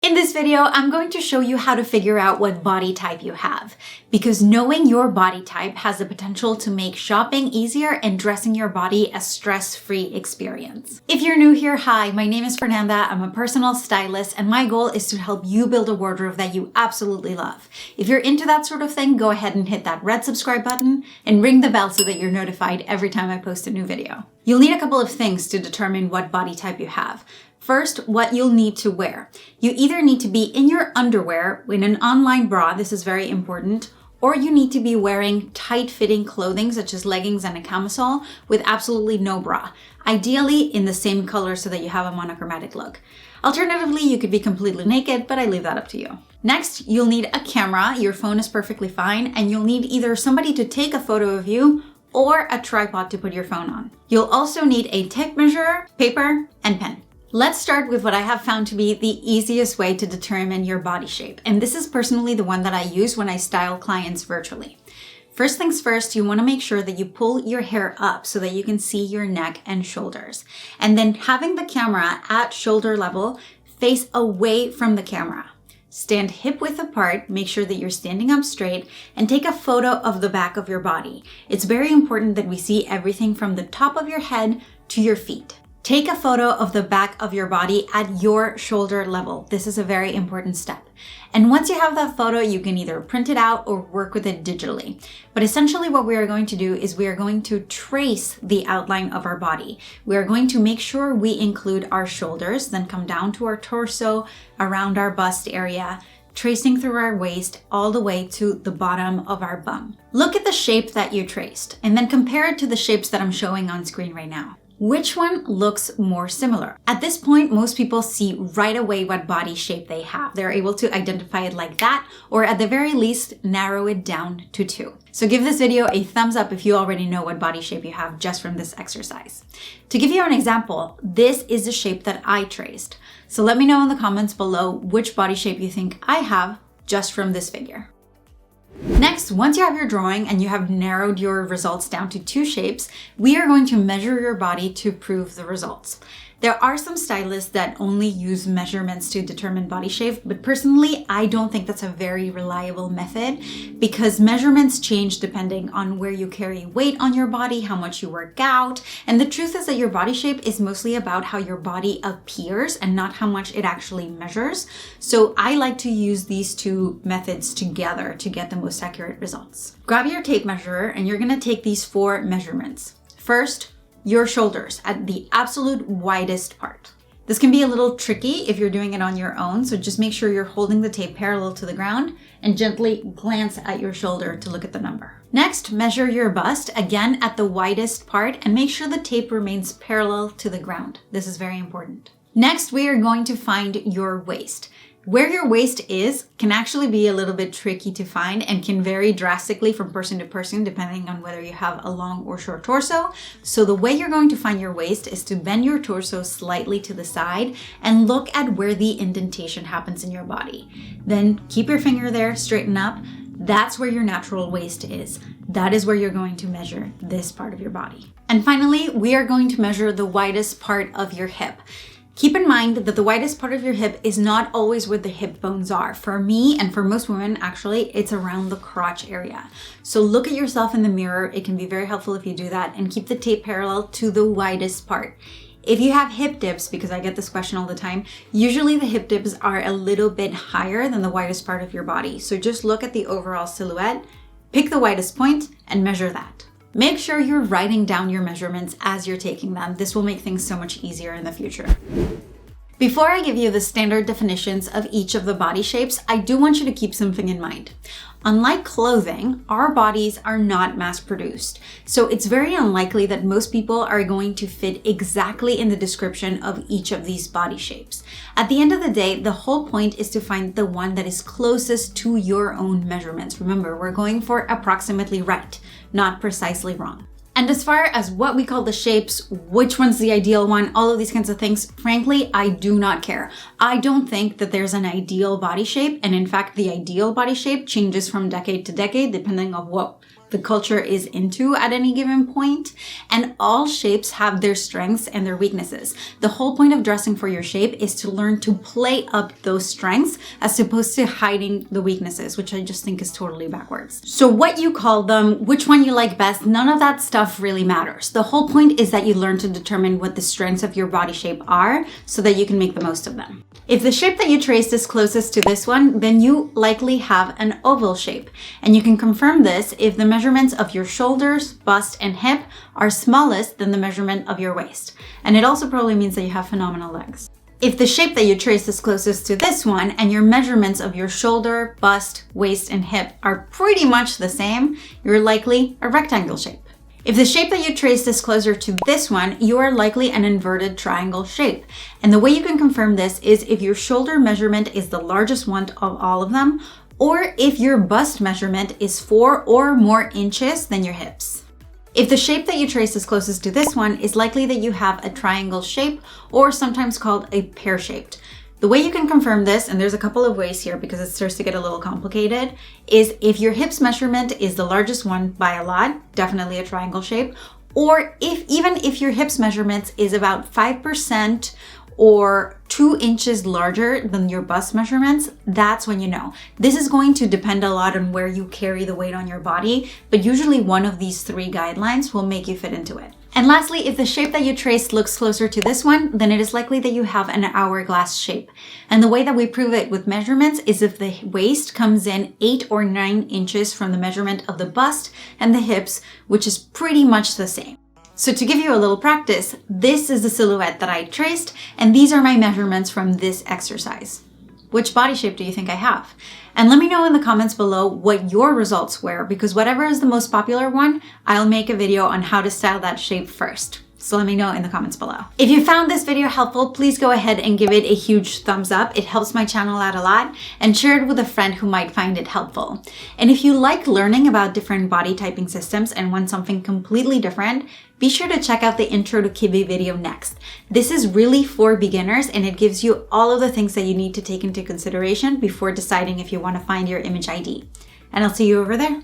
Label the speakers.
Speaker 1: In this video, I'm going to show you how to figure out what body type you have, because knowing your body type has the potential to make shopping easier and dressing your body a stress-free experience. If you're new here, hi, my name is Fernanda. I'm a personal stylist, and my goal is to help you build a wardrobe that you absolutely love. If you're into that sort of thing, go ahead and hit that red subscribe button and ring the bell so that you're notified every time I post a new video. You'll need a couple of things to determine what body type you have. First, what you'll need to wear. You either need to be in your underwear in an online bra, this is very important, or you need to be wearing tight-fitting clothing such as leggings and a camisole with absolutely no bra, ideally in the same color so that you have a monochromatic look. Alternatively, you could be completely naked, but I leave that up to you. Next, you'll need a camera. Your phone is perfectly fine, and you'll need either somebody to take a photo of you or a tripod to put your phone on. You'll also need a tape measure, paper, and pen. Let's start with what I have found to be the easiest way to determine your body shape. And this is personally the one that I use when I style clients virtually. First things first, you want to make sure that you pull your hair up so that you can see your neck and shoulders. And then having the camera at shoulder level, face away from the camera. Stand hip width apart, make sure that you're standing up straight, and take a photo of the back of your body. It's very important that we see everything from the top of your head to your feet. Take a photo of the back of your body at your shoulder level. This is a very important step. And once you have that photo, you can either print it out or work with it digitally. But essentially what we are going to do is we are going to trace the outline of our body. We are going to make sure we include our shoulders, then come down to our torso, around our bust area, tracing through our waist all the way to the bottom of our bum. Look at the shape that you traced and then compare it to the shapes that I'm showing on screen right now. Which one looks more similar? At this point, most people see right away what body shape they have. They're able to identify it like that, or at the very least, narrow it down to 2. So give this video a thumbs up if you already know what body shape you have just from this exercise. To give you an example, this is the shape that I traced. So let me know in the comments below which body shape you think I have just from this figure. Next, once you have your drawing and you have narrowed your results down to 2 shapes, we are going to measure your body to prove the results. There are some stylists that only use measurements to determine body shape, but personally, I don't think that's a very reliable method because measurements change depending on where you carry weight on your body, how much you work out, and the truth is that your body shape is mostly about how your body appears and not how much it actually measures. So I like to use these 2 methods together to get the most accurate results. Grab your tape measure and you're gonna take these 4 measurements. First, your shoulders at the absolute widest part. This can be a little tricky if you're doing it on your own, so just make sure you're holding the tape parallel to the ground and gently glance at your shoulder to look at the number. Next, measure your bust, again at the widest part, and make sure the tape remains parallel to the ground. This is very important. Next, we are going to find your waist. Where your waist is can actually be a little bit tricky to find and can vary drastically from person to person depending on whether you have a long or short torso. So the way you're going to find your waist is to bend your torso slightly to the side and look at where the indentation happens in your body. Then keep your finger there, straighten up. That's where your natural waist is. That is where you're going to measure this part of your body. And finally, we are going to measure the widest part of your hip. Keep in mind that the widest part of your hip is not always where the hip bones are. For me, and for most women, actually, it's around the crotch area. So look at yourself in the mirror. It can be very helpful if you do that, and keep the tape parallel to the widest part. If you have hip dips, because I get this question all the time, usually the hip dips are a little bit higher than the widest part of your body. So just look at the overall silhouette, pick the widest point, and measure that. Make sure you're writing down your measurements as you're taking them. This will make things so much easier in the future. Before I give you the standard definitions of each of the body shapes, I do want you to keep something in mind. Unlike clothing, our bodies are not mass-produced, so it's very unlikely that most people are going to fit exactly in the description of each of these body shapes. At the end of the day, the whole point is to find the one that is closest to your own measurements. Remember, we're going for approximately right, not precisely wrong. And as far as what we call the shapes, which one's the ideal one, all of these kinds of things, frankly, I do not care. I don't think that there's an ideal body shape. And in fact, the ideal body shape changes from decade to decade, depending on what the culture is into at any given point, and all shapes have their strengths and their weaknesses. The whole point of dressing for your shape is to learn to play up those strengths as opposed to hiding the weaknesses, which I just think is totally backwards. So what you call them, which one you like best, none of that stuff really matters. The whole point is that you learn to determine what the strengths of your body shape are so that you can make the most of them. If the shape that you traced is closest to this one, then you likely have an oval shape. And you can confirm this if the measurements of your shoulders, bust, and hip are smallest than the measurement of your waist. And it also probably means that you have phenomenal legs. If the shape that you traced is closest to this one and your measurements of your shoulder, bust, waist, and hip are pretty much the same, you're likely a rectangle shape. If the shape that you traced is closer to this one, you are likely an inverted triangle shape. And the way you can confirm this is if your shoulder measurement is the largest one of all of them, or if your bust measurement is 4 or more inches than your hips. If the shape that you traced is closest to this one, is likely that you have a triangle shape, or sometimes called a pear-shaped. The way you can confirm this, and there's a couple of ways here because it starts to get a little complicated, is if your hips measurement is the largest one by a lot, definitely a triangle shape, or even if your hips measurement is about 5% or 2 inches larger than your bust measurements, that's when you know. This is going to depend a lot on where you carry the weight on your body, but usually one of these 3 guidelines will make you fit into it. And lastly, if the shape that you traced looks closer to this one, then it is likely that you have an hourglass shape. And the way that we prove it with measurements is if the waist comes in 8 or 9 inches from the measurement of the bust and the hips, which is pretty much the same. So to give you a little practice, this is the silhouette that I traced, and these are my measurements from this exercise. Which body shape do you think I have? And let me know in the comments below what your results were, because whatever is the most popular one, I'll make a video on how to style that shape first. So let me know in the comments below. If you found this video helpful, please go ahead and give it a huge thumbs up. It helps my channel out a lot, and share it with a friend who might find it helpful. And if you like learning about different body typing systems and want something completely different, be sure to check out the Intro to Kibi video next. This is really for beginners, and it gives you all of the things that you need to take into consideration before deciding if you want to find your image ID. And I'll see you over there.